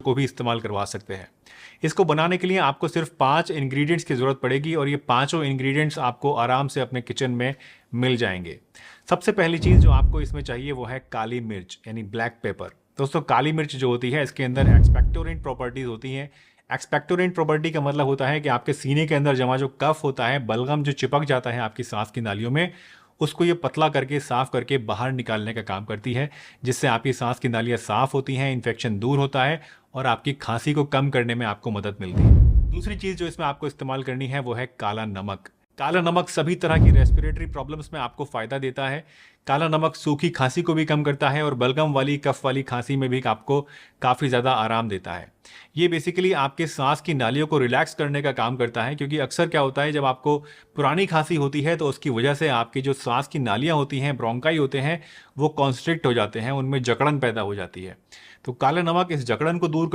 को भी इस्तेमाल करवा सकते हैं। इसको बनाने के लिए आपको सिर्फ 5 इंग्रेडिएंट्स की ज़रूरत पड़ेगी और ये पाँचों इंग्रेडिएंट्स आपको आराम से अपने किचन में मिल जाएंगे। सबसे पहली चीज़ जो आपको इसमें चाहिए वो है काली मिर्च यानी ब्लैक पेपर। दोस्तों काली मिर्च जो होती है इसके अंदर एक्सपेक्टोरेंट प्रॉपर्टीज़ होती हैं। एक्सपेक्टोरेंट प्रॉपर्टी का मतलब होता है कि आपके सीने के अंदर जमा जो कफ होता है, बलगम जो चिपक जाता है आपकी सांस की नालियों में, उसको ये पतला करके साफ करके बाहर निकालने का काम करती है, जिससे आपकी सांस की नालियाँ साफ होती हैं, इन्फेक्शन दूर होता है और आपकी खांसी को कम करने में आपको मदद मिलती है। दूसरी चीज़ जो इसमें आपको इस्तेमाल करनी है वो है काला नमक। काला नमक सभी तरह की रेस्पिरेटरी प्रॉब्लम्स में आपको फ़ायदा देता है। काला नमक सूखी खांसी को भी कम करता है और बलगम वाली कफ वाली खांसी में भी आपको काफ़ी ज़्यादा आराम देता है। ये बेसिकली आपके सांस की नालियों को रिलैक्स करने का काम करता है, क्योंकि अक्सर क्या होता है जब आपको पुरानी खांसी होती है तो उसकी वजह से आपकी जो सांस की नालियाँ होती हैं, ब्रोंकाई होते हैं, वो कॉन्स्ट्रिक्ट हो जाते हैं, उनमें जकड़न पैदा हो जाती है। तो काला नमक इस जकड़न को दूर